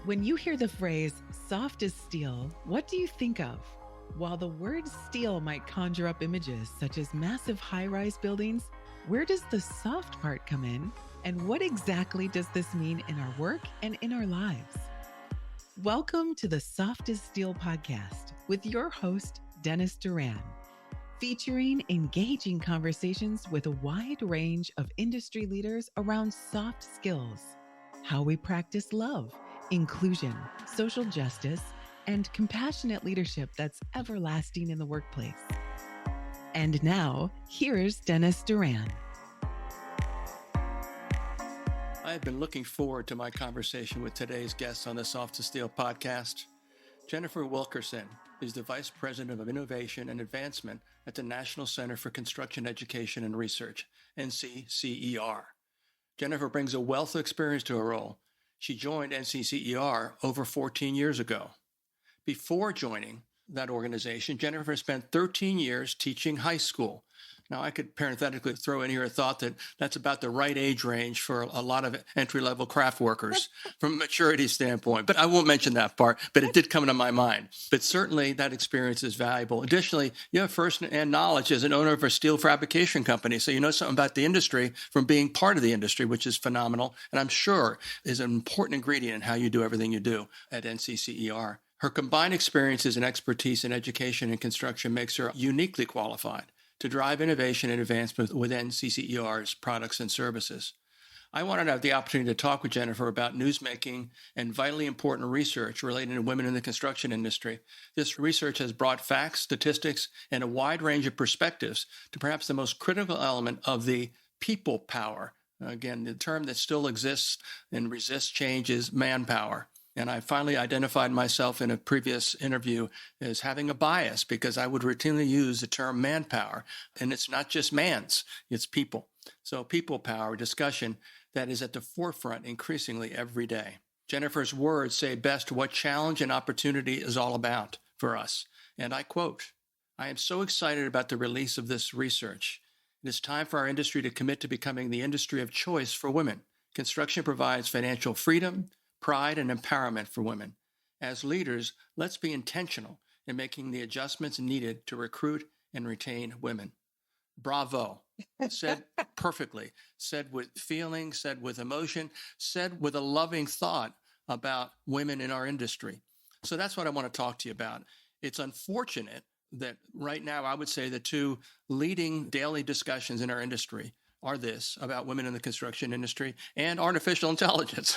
When you hear the phrase soft as steel, what do you think of? While the word steel might conjure up images such as massive high-rise buildings, where does the soft part come in? And what exactly does this mean in our work and in our lives? Welcome to the Soft as Steel podcast with your host, Dennis Duran, featuring engaging conversations with a wide range of industry leaders around soft skills, how we practice love, inclusion, social justice, and compassionate leadership that's everlasting in the workplace. And now, here's Dennis Duran. I've been looking forward to my conversation with today's guest on the Soft as Steel podcast. Jennifer Wilkerson is the Vice President of Innovation and Advancement at the National Center for Construction Education and Research, NCCER. Jennifer brings a wealth of experience to her role. She joined NCCER over 14 years ago. Before joining that organization, Jennifer spent 13 years teaching high school. Now, I could parenthetically throw in here a thought that that's about the right age range for a lot of entry-level craft workers from a maturity standpoint. But I won't mention that part, but it did come to my mind. But certainly that experience is valuable. Additionally, you have first-hand knowledge as an owner of a steel fabrication company. So you know something about the industry from being part of the industry, which is phenomenal. And I'm sure is an important ingredient in how you do everything you do at NCCER. Her combined experiences and expertise in education and construction makes her uniquely qualified to drive innovation and advancement within NCCER's products and services. I wanted to have the opportunity to talk with Jennifer about newsmaking and vitally important research relating to women in the construction industry. This research has brought facts, statistics, and a wide range of perspectives to perhaps the most critical element of the people power. Again, the term that still exists and resists change is manpower. And I finally identified myself in a previous interview as having a bias because I would routinely use the term manpower. And it's not just mans, it's people. So people power discussion that is at the forefront increasingly every day. Jennifer's words say best what challenge and opportunity is all about for us. And I quote, "I am so excited about the release of this research. It is time for our industry to commit to becoming the industry of choice for women. Construction provides financial freedom, pride, and empowerment for women. As leaders, let's be intentional in making the adjustments needed to recruit and retain women." Bravo. Said perfectly, said with feeling, said with emotion, said with a loving thought about women in our industry. So that's what I want to talk to you about. It's unfortunate that right now I would say the two leading daily discussions in our industry are this about women in the construction industry and artificial intelligence.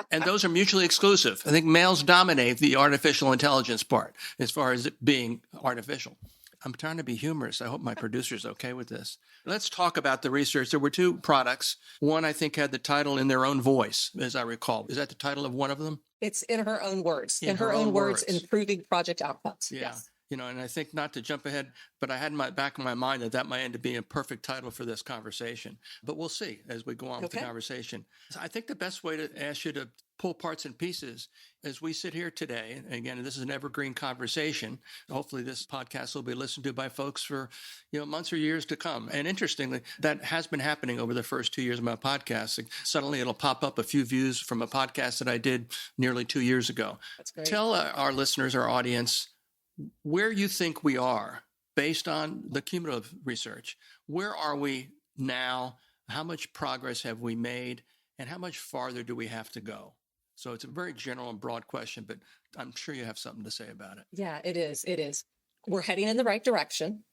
And those are mutually exclusive. I think males dominate the artificial intelligence part as far as it being artificial. I'm trying to be humorous. I hope my producer's okay with this. Let's talk about the research. There were two products. One, I think, had the title In Their Own Voice, as I recall. Is that the title of one of them? It's In Her Own Words. In her own words, improving project outcomes. Yeah. Yes. You know, and I think not to jump ahead, but I had in my back of my mind that might end up being a perfect title for this conversation. But we'll see as we go on with the conversation. So I think the best way to ask you to pull parts and pieces as we sit here today, and again, this is an evergreen conversation. Hopefully this podcast will be listened to by folks for, months or years to come. And interestingly, that has been happening over the first 2 years of my podcast. Suddenly it'll pop up a few views from a podcast that I did nearly 2 years ago. That's great. Tell our listeners, our audience, where you think we are based on the cumulative research. Where are we now? How much progress have we made? And how much farther do we have to go? So it's a very general and broad question, but I'm sure you have something to say about it. Yeah, it is. It is. We're heading in the right direction.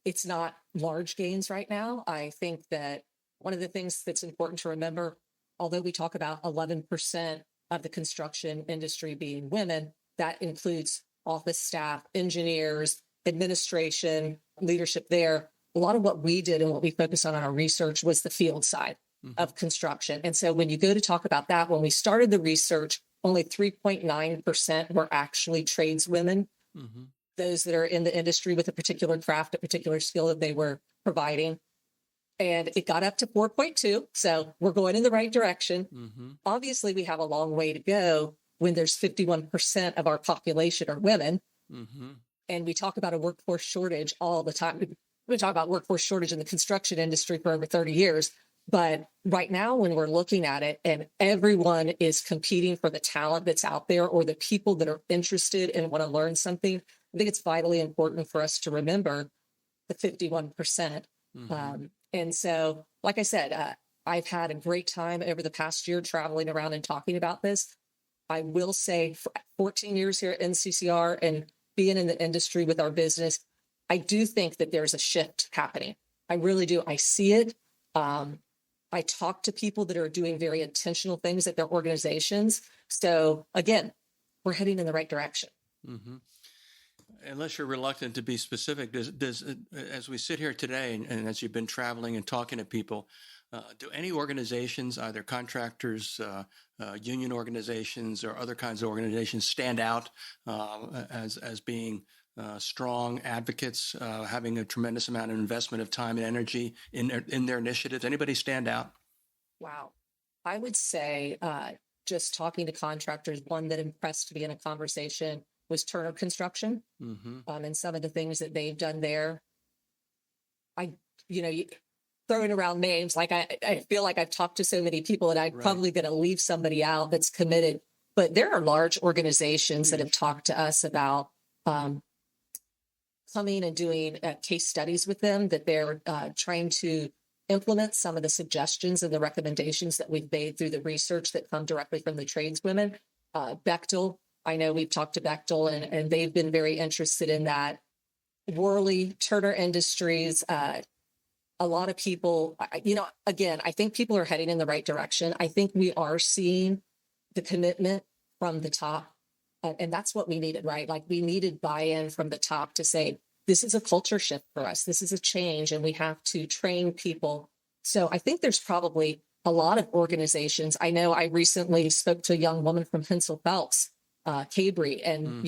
It's not large gains right now. I think that one of the things that's important to remember, although we talk about 11% of the construction industry being women, that includes office staff, engineers, administration, leadership there. A lot of what we did and what we focused on in our research was the field side of construction. And so when you go to talk about that, when we started the research, only 3.9% were actually tradeswomen, those that are in the industry with a particular craft, a particular skill that they were providing. And it got up to 4.2. So we're going in the right direction. Obviously, we have a long way to go when there's 51% of our population are women. And we talk about a workforce shortage all the time. We talk about workforce shortage in the construction industry for over 30 years. But right now, when we're looking at it and everyone is competing for the talent that's out there or the people that are interested and want to learn something, I think it's vitally important for us to remember the 51%. And so, like I said, I've had a great time over the past year traveling around and talking about this. I will say for 14 years here at NCCR and being in the industry with our business, I do think that there's a shift happening. I really do. I see it. I talk to people that are doing very intentional things at their organizations. So again, we're heading in the right direction. Mm-hmm. Unless you're reluctant to be specific, does as we sit here today and as you've been traveling and talking to people, do any organizations, either contractors, union organizations, or other kinds of organizations, stand out as being strong advocates, having a tremendous amount of investment of time and energy in their initiatives? Anybody stand out? Wow. I would say just talking to contractors, one that impressed me in a conversation was Turner Construction, and some of the things that they've done there. Throwing around names, like I feel like I've talked to so many people and I'm probably going to leave somebody out that's committed, but there are large organizations that have talked to us about coming and doing case studies with them, that they're trying to implement some of the suggestions and the recommendations that we've made through the research that come directly from the tradeswomen. Bechtel, I know we've talked to Bechtel and they've been very interested in that. Worley, Turner Industries, a lot of people, again, I think people are heading in the right direction. I think we are seeing the commitment from the top. And that's what we needed, right? Like we needed buy-in from the top to say, this is a culture shift for us. This is a change and we have to train people. So I think there's probably a lot of organizations. I know I recently spoke to a young woman from Hensel Phelps, Cabry, and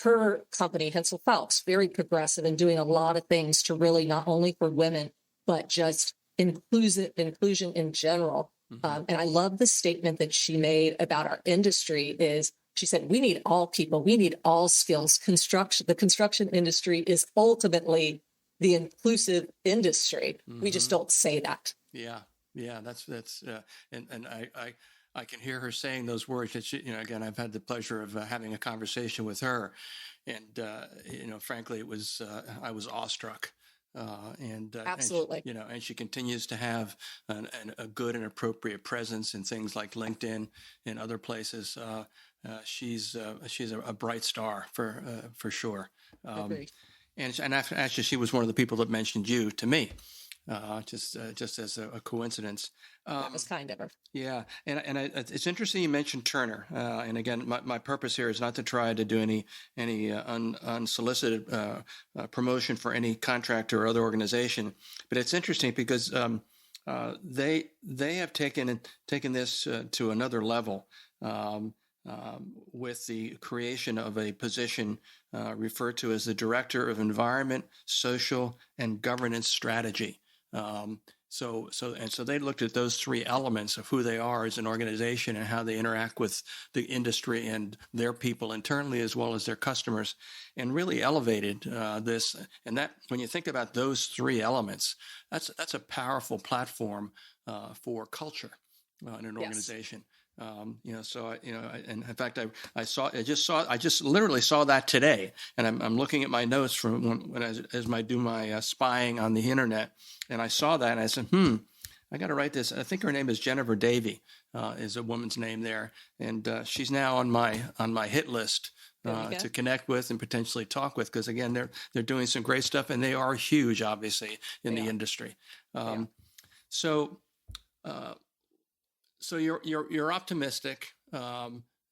her company, Hensel Phelps, very progressive and doing a lot of things to really not only for women, but just inclusion in general. And I love the statement that she made about our industry is she said, we need all people, we need all skills. The construction industry is ultimately the inclusive industry. We just don't say that. Yeah. That's and I can hear her saying those words. That she, again, I've had the pleasure of having a conversation with her, and frankly, it was I was awestruck. Absolutely, and she continues to have a good and appropriate presence in things like LinkedIn and other places. She's a bright star for sure. And actually, she was one of the people that mentioned you to me. Just as a coincidence. That was kind of her. Yeah, and it's interesting you mentioned Turner. And again, my purpose here is not to try to do any unsolicited promotion for any contractor or other organization, but it's interesting because they have taken this to another level. With the creation of a position referred to as the Director of Environment, Social, and Governance Strategy. So they looked at those three elements of who they are as an organization and how they interact with the industry and their people internally as well as their customers, and really elevated this. And that, when you think about those three elements, that's a powerful platform for culture in an organization. And in fact, I just literally saw that today, and I'm looking at my notes from as I do my spying on the internet, and I saw that, and I said, I got to write this. I think her name is Jennifer Davey, is a woman's name there, and she's now on my hit list to connect with and potentially talk with, because again, they're doing some great stuff, and they are huge, obviously, in the industry. So you're optimistic.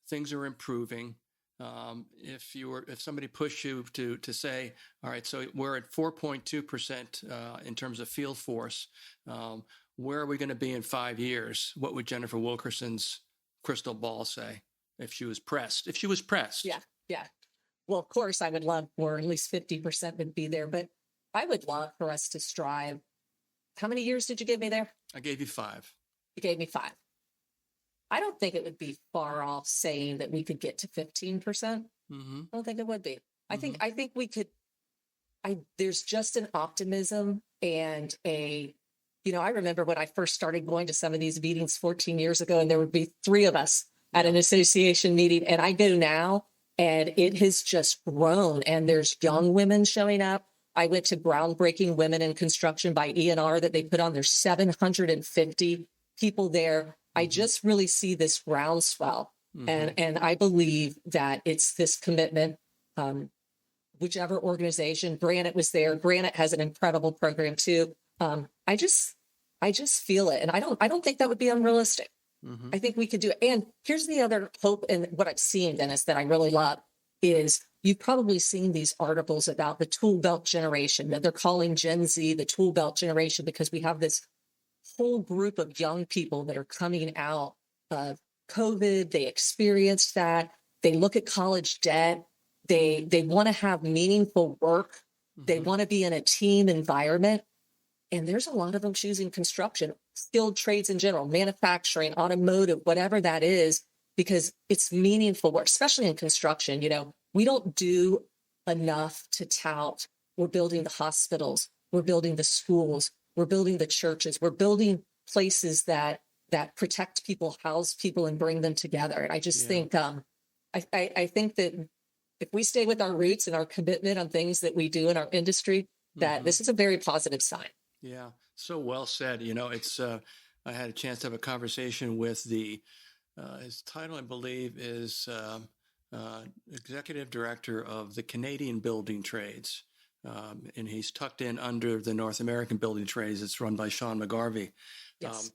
Things are improving. If somebody pushed you to say, all right, so we're at 4.2% in terms of field force, where are we going to be in 5 years? What would Jennifer Wilkerson's crystal ball say if she was pressed? Yeah. Well, of course, I would love for at least 50% would be there, but I would love for us to strive. How many years did you give me there? I gave you 5. You gave me 5. I don't think it would be far off saying that we could get to 15%. I don't think it would be. I think we could. There's just an optimism and a, I remember when I first started going to some of these meetings 14 years ago, and there would be three of us at an association meeting. And I go now, and it has just grown. And there's young women showing up. I went to Groundbreaking Women in Construction by ENR that they put on. There's 750 people there. I just really see this groundswell. And I believe that it's this commitment. Whichever organization, Granite was there. Granite has an incredible program too. I just feel it. And I don't think that would be unrealistic. I think we could do it. And here's the other hope, and what I've seen, Dennis, that I really love is you've probably seen these articles about the tool belt generation, that they're calling Gen Z the tool belt generation, because we have this whole group of young people that are coming out of COVID. They experienced that. They look at college debt. They want to have meaningful work. They want to be in a team environment. And there's a lot of them choosing construction, skilled trades in general, manufacturing, automotive, whatever that is, because it's meaningful work, especially in construction. We don't do enough to tout. We're building the hospitals. We're building the schools. We're building the churches. We're building places that protect people, house people, and bring them together. And I just think, I think that if we stay with our roots and our commitment on things that we do in our industry, that this is a very positive sign. Yeah, so well said. It's I had a chance to have a conversation with his title, I believe, is Executive Director of the Canadian Building Trades. And he's tucked in under the North American Building Trades. It's run by Sean McGarvey. Yes.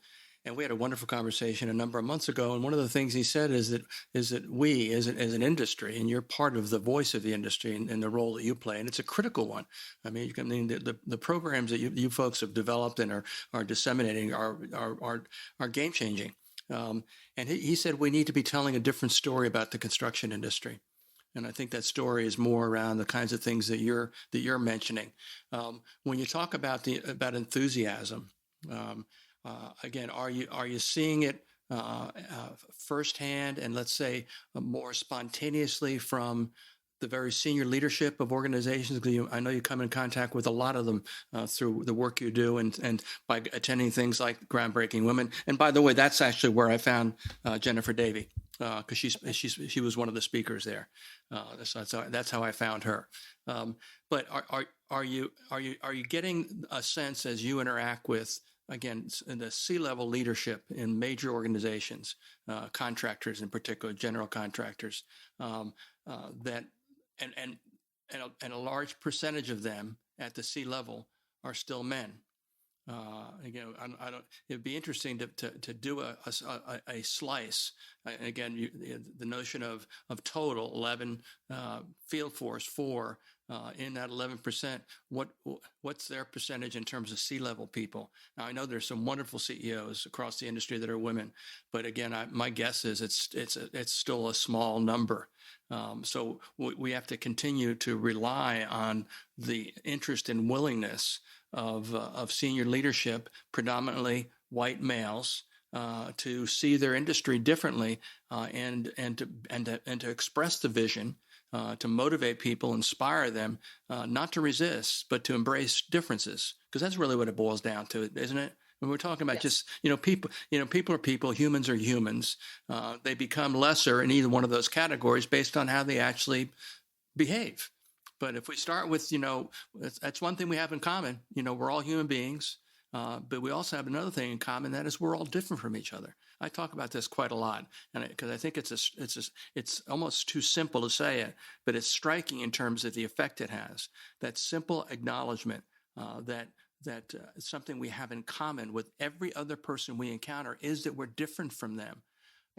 And we had a wonderful conversation a number of months ago. And one of the things he said is that we, as an industry, and you're part of the voice of the industry and the role that you play, and it's a critical one. I mean, the programs that you folks have developed and are disseminating are game changing. And he said we need to be telling a different story about the construction industry. And I think that story is more around the kinds of things that you're mentioning. When you talk about enthusiasm. Again, are you seeing it firsthand and, let's say, more spontaneously from the very senior leadership of organizations? Because I know you come in contact with a lot of them through the work you do and by attending things like Groundbreaking Women. And by the way, that's actually where I found Jennifer Davey, because she was one of the speakers there. So that's how I found her. But are you getting a sense as you interact with, again, in the C-level leadership in major organizations, contractors in particular, general contractors, that and a large percentage of them at the C-level are still men? Again, I don't. It'd be interesting to do a slice. Again, the notion of total 11 field force 4. In that 11%, what's their percentage in terms of C-level people? Now, I know there's some wonderful CEOs across the industry that are women, but again, my guess is it's still a small number. So we have to continue to rely on the interest and willingness of senior leadership, predominantly white males, to see their industry differently, and to express the vision. To motivate people, inspire them, not to resist, but to embrace differences, because that's really what it boils down to, isn't it? When we're talking about just, people are people, humans are humans. They become lesser in either one of those categories based on how they actually behave. But if we start with, that's one thing we have in common. We're all human beings, but we also have another thing in common, that is we're all different from each other. I talk about this quite a lot, and because I think it's almost too simple to say it, but it's striking in terms of the effect it has. That simple acknowledgement that something we have in common with every other person we encounter is that we're different from them.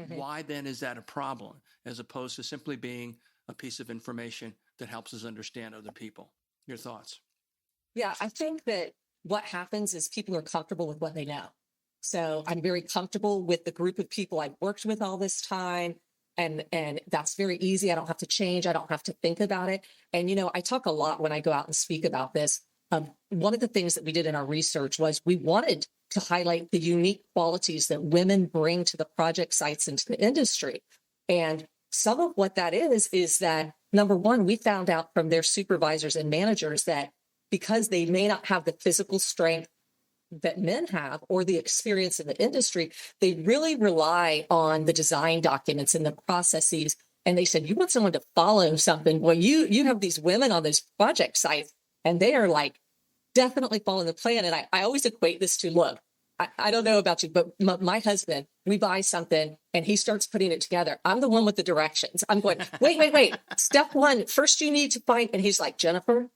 Why then is that a problem, as opposed to simply being a piece of information that helps us understand other people? Your thoughts? Yeah, I think that what happens is people are comfortable with what they know. So I'm very comfortable with the group of people I've worked with all this time. And that's very easy. I don't have to change. I don't have to think about it. And, I talk a lot when I go out and speak about this. One of the things that we did in our research was we wanted to highlight the unique qualities that women bring to the project sites and to the industry. And some of what that is that, number one, we found out from their supervisors and managers that because they may not have the physical strength, that men have or the experience in the industry, they really rely on the design documents and the processes. And they said, you want someone to follow something. Well, you have these women on those project sites and they are like definitely following the plan. And I always equate this to, look, I don't know about you, but my husband, we buy something and he starts putting it together. I'm the one with the directions. I'm going, wait. Step one, first you need to find, and he's like, Jennifer,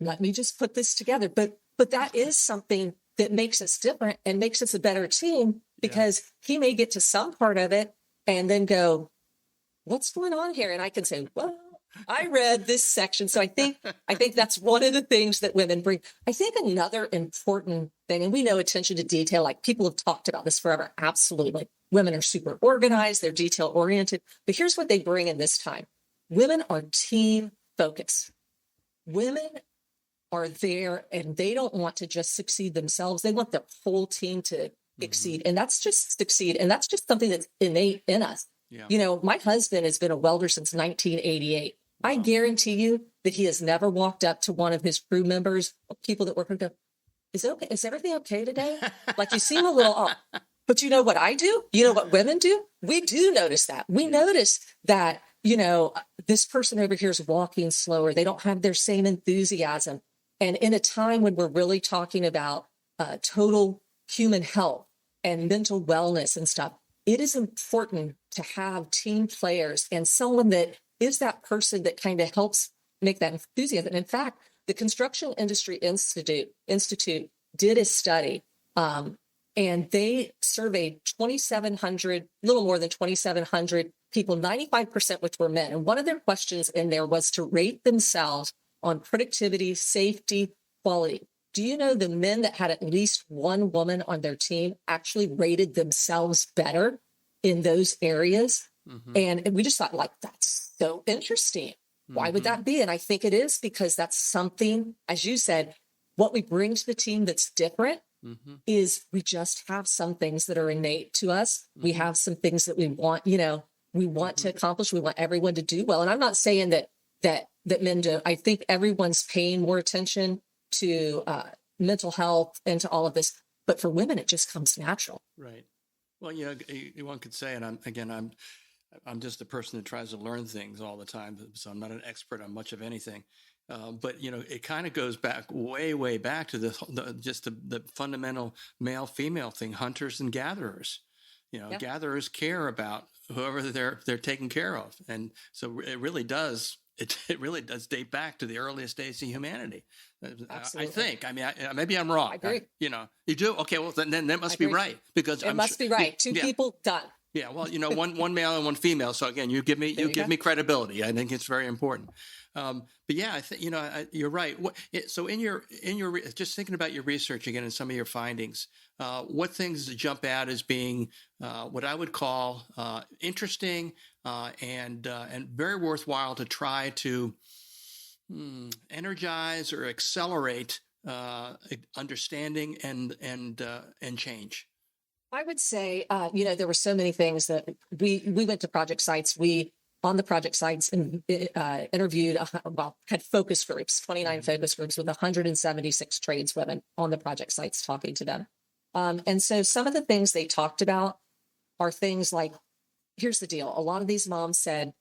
let me just put this together. But that is something that makes us different and makes us a better team, because he may get to some part of it and then go, what's going on here? And I can say, well, I read this section. So I think that's one of the things that women bring. I think another important thing, and we know attention to detail, like people have talked about this forever. Absolutely. Women are super organized. They're detail oriented. But here's what they bring in this time. Women are team focused. Women are there and they don't want to just succeed themselves. They want the whole team to exceed. And that's just succeed. And that's just something that's innate in us. Yeah. You know, my husband has been a welder since 1988. Wow. I guarantee you that he has never walked up to one of his crew members, people that work with him, is everything okay today? Like, you seem a little off. But you know what I do? You know what women do? We do notice that. We notice that, you know, this person over here is walking slower. They don't have their same enthusiasm. And in a time when we're really talking about total human health and mental wellness and stuff, it is important to have team players and someone that is that person that kind of helps make that enthusiasm. And in fact, the Construction Industry Institute did a study, and they surveyed 2,700, little more than 2,700 people, 95% which were men. And one of their questions in there was to rate themselves on productivity, safety, quality. Do you know the men that had at least one woman on their team actually rated themselves better in those areas? Mm-hmm. And we just thought, like, that's so interesting. Why would that be? And I think it is because that's something, as you said, what we bring to the team that's different is we just have some things that are innate to us. We have some things that we want, you know, we want to accomplish. We want everyone to do well. And I'm not saying that men do. I think everyone's paying more attention to mental health and to all of this. But for women, it just comes natural. Right. Well, you know, one could say, and I'm just a person that tries to learn things all the time, so I'm not an expert on much of anything. But you know, it kind of goes back way back to the fundamental male-female thing: hunters and gatherers. You know, gatherers care about whoever they're taking care of, and so it really does. It really does date back to the earliest days of humanity. Absolutely. I think. I mean, maybe I'm wrong. I agree. You know, you do? Okay, well, then that must be right, because it must be right. Two people done. Yeah, well, you know, one male and one female. So again, you give me credibility. I think it's very important. But yeah, I think, you know, you're right. So in your just thinking about your research again and some of your findings, what things jump out as being what I would call interesting and very worthwhile to try to energize or accelerate understanding and change? I would say, you know, there were so many things that we went to project sites. We, on the project sites, interviewed, had focus groups, 29 focus groups with 176 tradeswomen on the project sites talking to them. And so some of the things they talked about are things like, here's the deal. A lot of these moms said,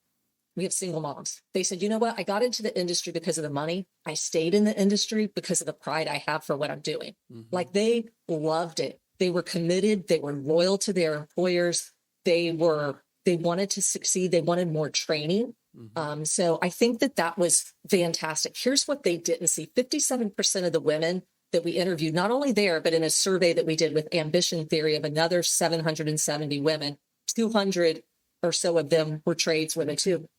we have single moms. They said, you know what? I got into the industry because of the money. I stayed in the industry because of the pride I have for what I'm doing. Like, they loved it. They were committed. They were loyal to their employers. They wanted to succeed. They wanted more training. So I think that was fantastic. Here's what they didn't see. 57% of the women that we interviewed, not only there, but in a survey that we did with Ambition Theory of another 770 women, 200 or so of them were tradeswomen too,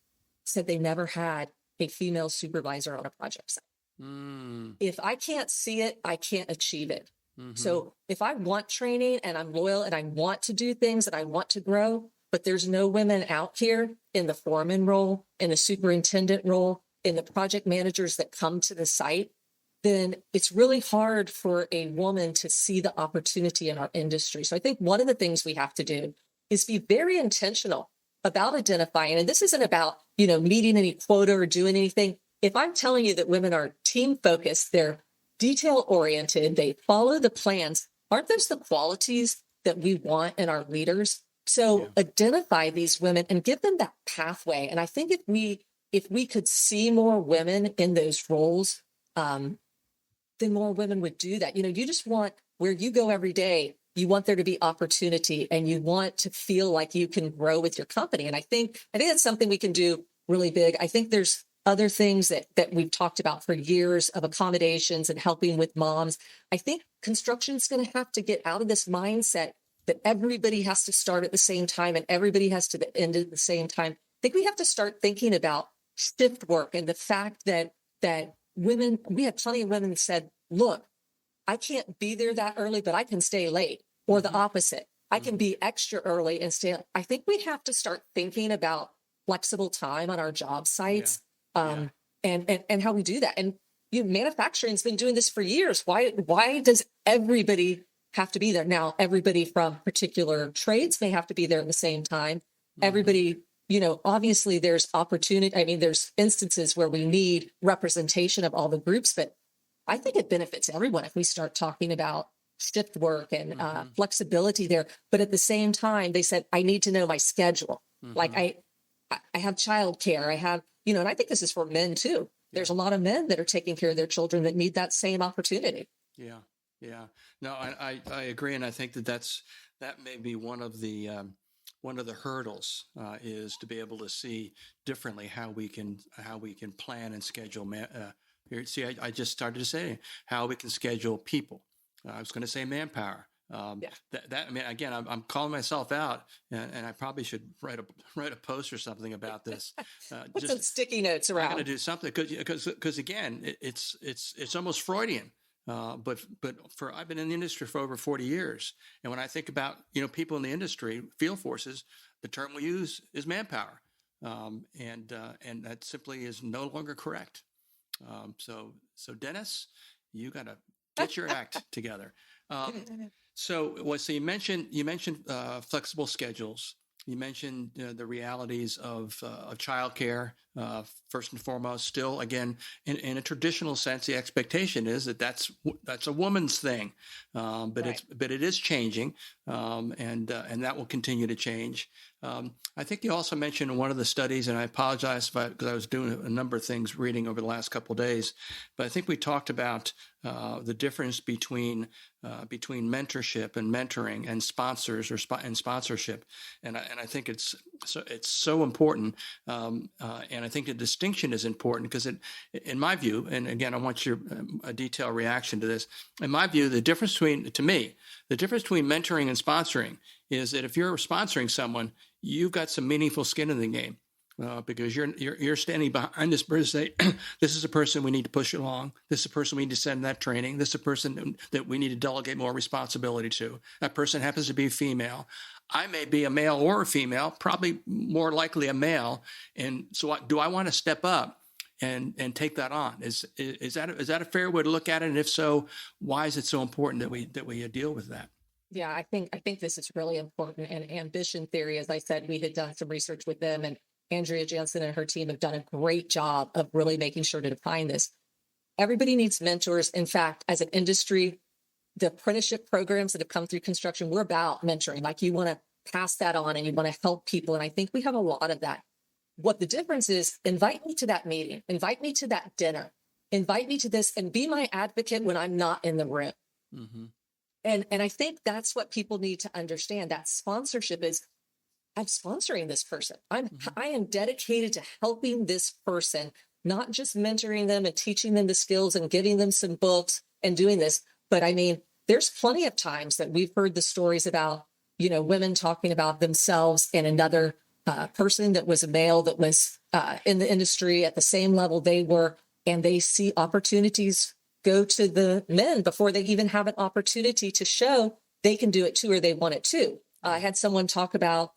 said they never had a female supervisor on a project site. If I can't see it, I can't achieve it. So if I want training and I'm loyal and I want to do things and I want to grow, but there's no women out here in the foreman role, in the superintendent role, in the project managers that come to the site, then it's really hard for a woman to see the opportunity in our industry. So I think one of the things we have to do is be very intentional about identifying, and this isn't about, you know, meeting any quota or doing anything. If I'm telling you that women are team focused, they're detail oriented. They follow the plans. Aren't those the qualities that we want in our leaders? So identify these women and give them that pathway. And I think if we could see more women in those roles, then more women would do that. You just want, where you go every day, you want there to be opportunity, and you want to feel like you can grow with your company. And I think that's something we can do really big. I think there's other things that we've talked about for years of accommodations and helping with moms. I think construction's going to have to get out of this mindset that everybody has to start at the same time and everybody has to end at the same time. I think we have to start thinking about shift work and the fact that women, we have plenty of women that said, look, I can't be there that early, but I can stay late, or the opposite. I can be extra early and stay. I think we have to start thinking about flexible time on our job sites, and how we do that. And manufacturing's been doing this for years. Why does everybody have to be there? Now, everybody from particular trades may have to be there at the same time. Everybody, obviously there's opportunity. I mean, there's instances where we need representation of all the groups, but I think it benefits everyone if we start talking about shift work and flexibility there. But at the same time, they said, I need to know my schedule. Like I have childcare. I have, and I think this is for men too. There's a lot of men that are taking care of their children that need that same opportunity. Yeah. No, I agree. And I think that may be one of the hurdles is to be able to see differently how we can plan and schedule. See, I just started to say how we can schedule people. I was going to say manpower. I mean, again, I'm calling myself out, and I probably should write a post or something about this. Put some sticky notes around. I'm going to do something because again, it's almost Freudian. But I've been in the industry for over 40 years, and when I think about people in the industry, field forces, the term we use is manpower, and that simply is no longer correct. So Dennis, you got to get your act together. So you mentioned flexible schedules. You mentioned the realities of childcare, first and foremost. Still, again, in a traditional sense, the expectation is that's a woman's thing, but it is changing, and that will continue to change. I think you also mentioned in one of the studies, and I apologize because I was doing a number of things reading over the last couple of days, but I think we talked about the difference between mentorship and mentoring and sponsors and sponsorship, and I think it's so important, and I think the distinction is important because in my view, and again I want a detailed reaction to this. In my view, the difference between mentoring and sponsoring is that if you're sponsoring someone, you've got some meaningful skin in the game. Because you're standing behind this person, say, this is a person we need to push along. This is a person we need to send that training. This is a person that we need to delegate more responsibility to. That person happens to be female. I may be a male or a female, probably more likely a male. And so do I want to step up and take that on? Is that a fair way to look at it? And if so, why is it so important that we deal with that? Yeah, I think this is really important. And ambition theory, as I said, we had done some research with them, and Andrea Jansen and her team have done a great job of really making sure to define this. Everybody needs mentors. In fact, as an industry, the apprenticeship programs that have come through construction, we're about mentoring. Like, you want to pass that on and you want to help people. And I think we have a lot of that. What the difference is, invite me to that meeting, invite me to that dinner, invite me to this, and be my advocate when I'm not in the room. Mm-hmm. And I think that's what people need to understand. That sponsorship is, I'm sponsoring this person. I am dedicated to helping this person, not just mentoring them and teaching them the skills and giving them some books and doing this. But I mean, there's plenty of times that we've heard the stories about, women talking about themselves and another person that was a male that was in the industry at the same level they were, and they see opportunities go to the men before they even have an opportunity to show they can do it too, or they want it too. I had someone talk about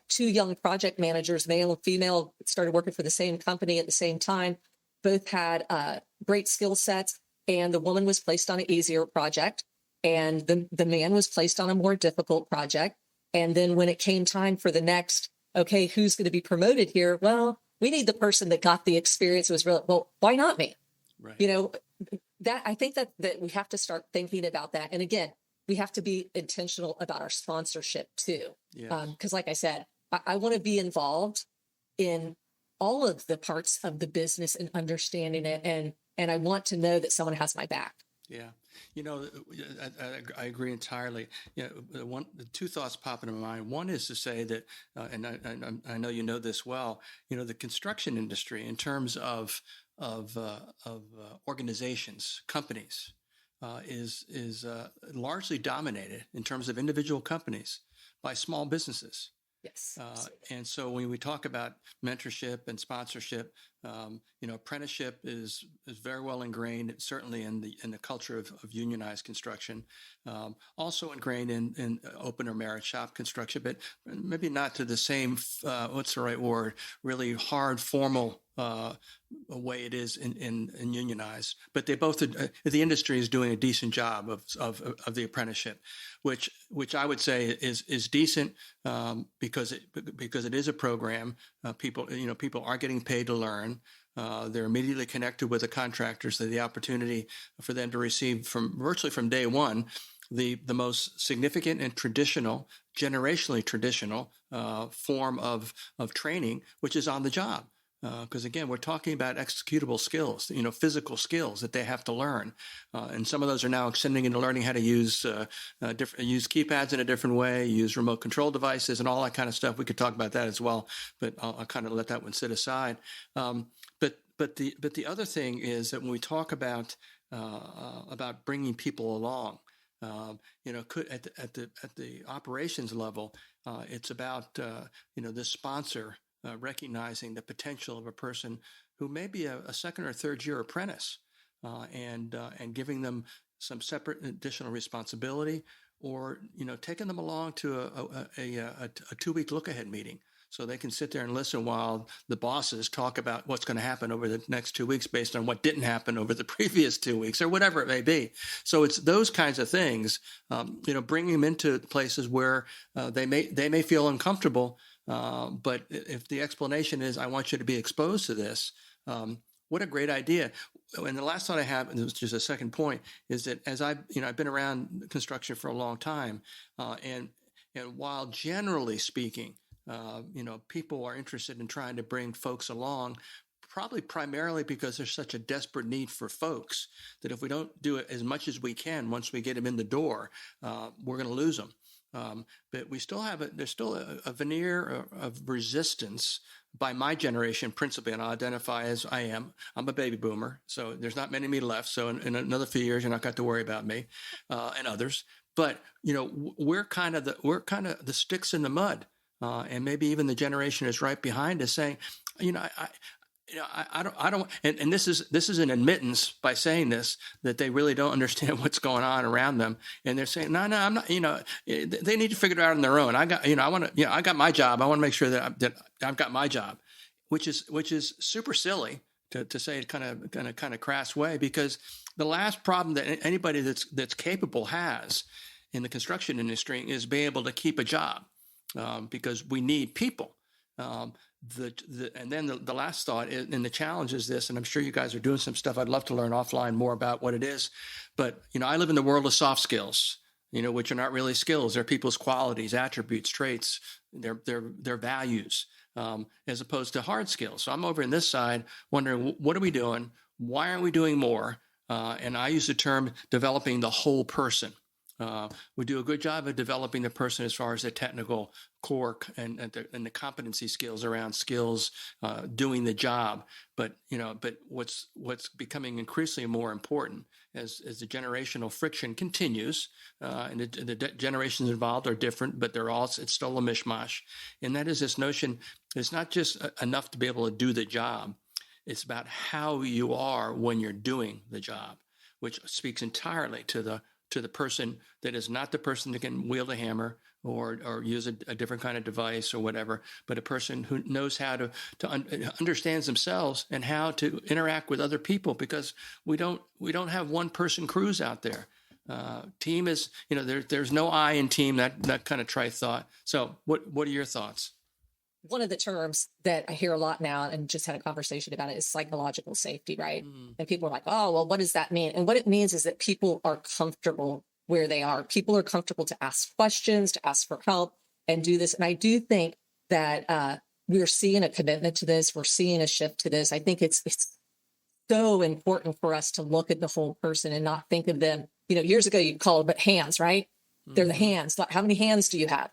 two young project managers, male and female, started working for the same company at the same time. Both had great skill sets, and the woman was placed on an easier project, and the man was placed on a more difficult project. And then when it came time for the next, okay, who's going to be promoted here? Well, we need the person that got the experience. It was real. Well, why not me? Right. that I think that we have to start thinking about that. And again, we have to be intentional about our sponsorship too. Yes. Because like I said, I want to be involved in all of the parts of the business and understanding it. And I want to know that someone has my back. Yeah, I agree entirely. The two thoughts pop into my mind. One is to say that, and I know you know this well. The construction industry, in terms of organizations, companies, is largely dominated in terms of individual companies by small businesses. Yes. And so when we talk about mentorship and sponsorship, apprenticeship is very well ingrained, certainly in the culture of unionized construction. Also ingrained in open or merit shop construction, but maybe not to the same, what's the right word, really hard, formal way it is in unionized. But they both, the industry is doing a decent job of the apprenticeship, which I would say is decent because it is a program. People are getting paid to learn. They're immediately connected with the contractors, so the opportunity for them to receive virtually from day one the most significant and generationally traditional form of training, which is on the job. Because again, we're talking about executable skills, physical skills that they have to learn, and some of those are now extending into learning how to use use keypads in a different way, use remote control devices, and all that kind of stuff. We could talk about that as well, but I'll kind of let that one sit aside. But the other thing is that when we talk about bringing people along, at the operations level, it's about the sponsor. Recognizing the potential of a person who may be a second or third year apprentice, and giving them some separate additional responsibility, or taking them along to a 2-week look ahead meeting, so they can sit there and listen while the bosses talk about what's going to happen over the next 2 weeks based on what didn't happen over the previous 2 weeks, or whatever it may be. So it's those kinds of things, bringing them into places where they may feel uncomfortable. But if the explanation is, I want you to be exposed to this, what a great idea. And the last thought I have, and this is just a second point, is that as I've been around construction for a long time, and while generally speaking, people are interested in trying to bring folks along, probably primarily because there's such a desperate need for folks that if we don't do it as much as we can once we get them in the door, we're going to lose them. But we still there's still a veneer of resistance by my generation, principally, and I'll identify as I'm a baby boomer, so there's not many of me left. So in another few years, you're not got to worry about me and others. But we're kind of the sticks in the mud, and maybe even the generation is right behind us, saying, I don't, and this is an admittance by saying this, that they really don't understand what's going on around them, and they're saying, no, I'm not. They need to figure it out on their own. I got my job. I want to make sure that I've got my job, which is super silly to say it kind of crass way, because the last problem that anybody that's capable has in the construction industry is being able to keep a job, because we need people. And then the last thought and the challenge is this, and I'm sure you guys are doing some stuff. I'd love to learn offline more about what it is, but I live in the world of soft skills, which are not really skills. They're people's qualities, attributes, traits, their values, as opposed to hard skills. So I'm over in this side wondering, what are we doing? Why aren't we doing more? And I use the term developing the whole person. We do a good job of developing the person as far as the technical core and the competency skills around skills, doing the job. But what's becoming increasingly more important as the generational friction continues, and the generations involved are different, but it's still a mishmash. And that is this notion: it's not just enough to be able to do the job; it's about how you are when you're doing the job, which speaks entirely to the person that is not the person that can wield a hammer or use a different kind of device or whatever, but a person who knows how to understands themselves and how to interact with other people, because we don't have one person crews out there. Team is, there's no I in team, that kind of trite thought. So what are your thoughts? one of the terms that I hear a lot now and just had a conversation about it is psychological safety, right? And people are like, oh, well, what does that mean? And what it means is that people are comfortable where they are. People are comfortable to ask questions, to ask for help and do this. And I do think that we're seeing a commitment to this. We're seeing a shift to this. I think it's so important for us to look at the whole person and not think of them, years ago you'd call them hands, right? They're the hands. Like, how many hands do you have?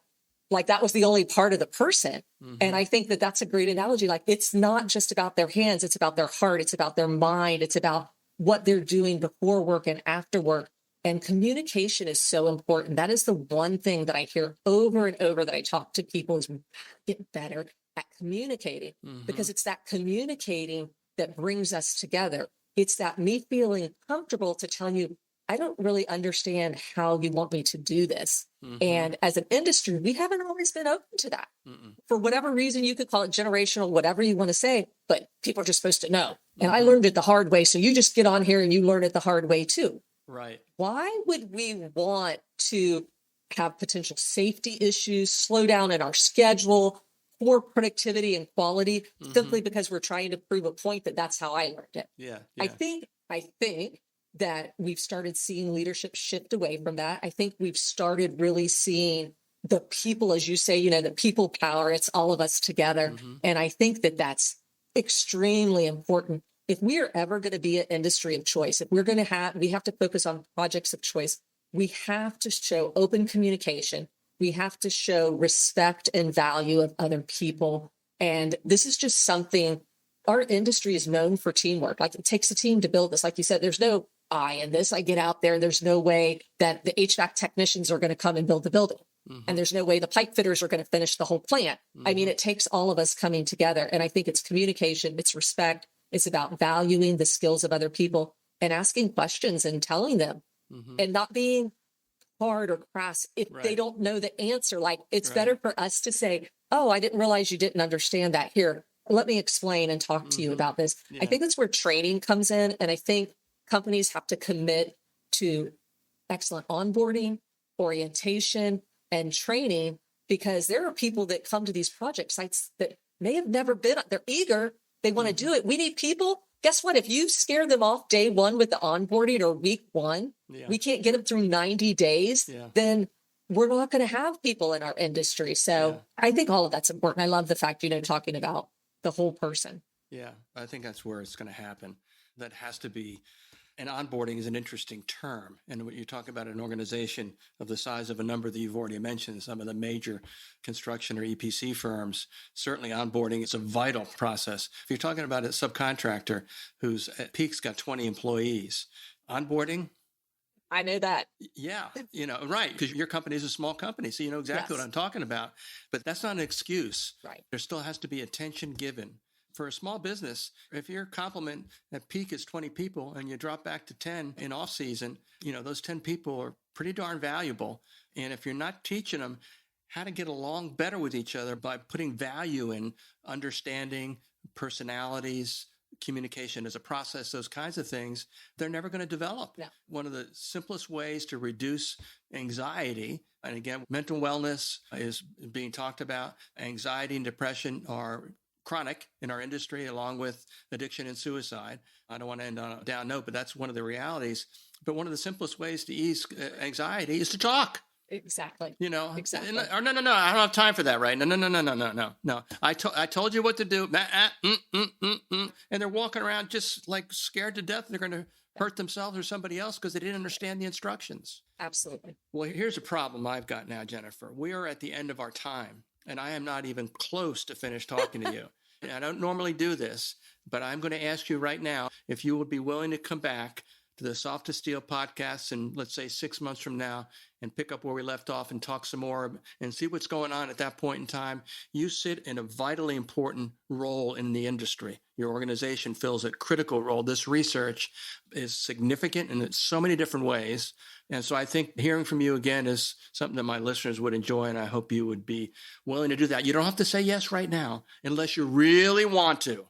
Like that was the only part of the person. And I think that that's a great analogy. Like it's not just about their hands. It's about their heart. It's about their mind. It's about what they're doing before work and after work. And communication is so important. That is the one thing that I hear over and over that I talk to people is get better at communicating because it's that communicating that brings us together. It's that me feeling comfortable to tell you, I don't really understand how you want me to do this. And as an industry, we haven't always been open to that. For whatever reason, you could call it generational, whatever you want to say, but people are just supposed to know. And I learned it the hard way. So you just get on here and you learn it the hard way too. Right. Why would we want to have potential safety issues, slow down in our schedule, poor productivity and quality, simply because we're trying to prove a point that that's how I learned it? Yeah. I think that we've started seeing leadership shift away from that. I think we've started really seeing the people, as you say, the people power, it's all of us together. And I think that that's extremely important. If we are ever going to be an industry of choice, if we're going to we have to focus on projects of choice, we have to show open communication. We have to show respect and value of other people. And this is just something our industry is known for teamwork. Like it takes a team to build this. Like you said, there's no I in this. I get out there. There's no way that the HVAC technicians are going to come and build the building. And there's no way the pipe fitters are going to finish the whole plant. I mean, it takes all of us coming together. And I think it's communication, it's respect. It's about valuing the skills of other people and asking questions and telling them and not being hard or crass if they don't know the answer. Like it's better for us to say, oh, I didn't realize you didn't understand that. Here, let me explain and talk to you about this. I think that's where training comes in. And I think companies have to commit to excellent onboarding, orientation, and training, because there are people that come to these project sites that may have never been, they're eager, they want to do it. We need people. Guess what? If you scare them off day one with the onboarding or week one, we can't get them through 90 days, then we're not going to have people in our industry. So I think all of that's important. I love the fact, talking about the whole person. Yeah, I think that's where it's going to happen. That has to be, and onboarding is an interesting term. And when you talk about an organization of the size of a number that you've already mentioned, some of the major construction or EPC firms, certainly onboarding is a vital process. If you're talking about a subcontractor who's at peak's got 20 employees, onboarding, I know that. Yeah, right. Because your company is a small company, so you know exactly what I'm talking about. But that's not an excuse. Right. There still has to be attention given. For a small business, if your complement at peak is 20 people and you drop back to 10 in off season, those 10 people are pretty darn valuable. And if you're not teaching them how to get along better with each other by putting value in understanding personalities, communication as a process, those kinds of things, they're never going to develop. No. One of the simplest ways to reduce anxiety, and again, mental wellness is being talked about. Anxiety and depression are chronic in our industry, along with addiction and suicide. I don't want to end on a down note, but that's one of the realities. But one of the simplest ways to ease anxiety is to talk. Exactly. Exactly. No, I don't have time for that, right? No. I told you what to do. And they're walking around just like scared to death. They're going to hurt themselves or somebody else because they didn't understand the instructions. Absolutely. Well, here's a problem I've got now, Jennifer. We are at the end of our time, and I am not even close to finish talking to you. And I don't normally do this, but I'm going to ask you right now if you would be willing to come back to the Soft to Steel podcast in, let's say, 6 months from now and pick up where we left off and talk some more and see what's going on at that point in time. You sit in a vitally important role in the industry. Your organization fills a critical role. This research is significant in so many different ways. And so I think hearing from you again is something that my listeners would enjoy, and I hope you would be willing to do that. You don't have to say yes right now unless you really want to.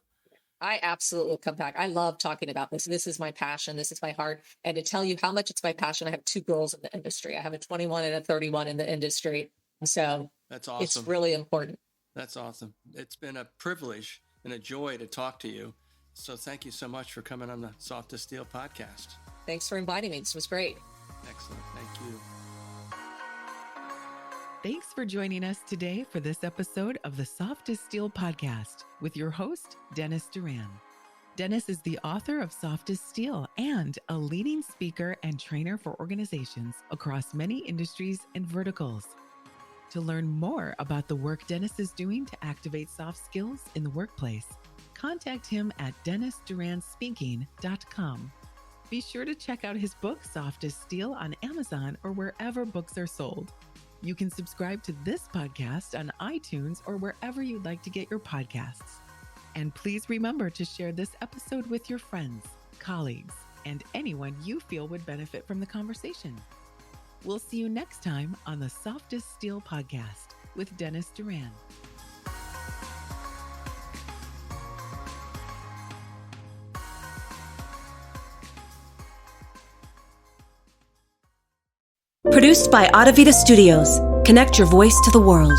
I absolutely will come back. I love talking about this. This is my passion. This is my heart. And to tell you how much it's my passion, I have 2 girls in the industry. I have a 21 and a 31 in the industry. So that's awesome. It's really important. That's awesome. It's been a privilege and a joy to talk to you. So thank you so much for coming on the Soft as Steel podcast. Thanks for inviting me. This was great. Excellent. Thank you. Thanks for joining us today for this episode of the Soft as Steel podcast with your host, Dennis Duran. Dennis is the author of Soft as Steel and a leading speaker and trainer for organizations across many industries and verticals. To learn more about the work Dennis is doing to activate soft skills in the workplace, contact him at DennisDuranSpeaking.com. Be sure to check out his book, Soft as Steel, on Amazon or wherever books are sold. You can subscribe to this podcast on iTunes or wherever you'd like to get your podcasts. And please remember to share this episode with your friends, colleagues, and anyone you feel would benefit from the conversation. We'll see you next time on the Soft as Steel podcast with Dennis Duran. Produced by Audavita Studios. Connect your voice to the world.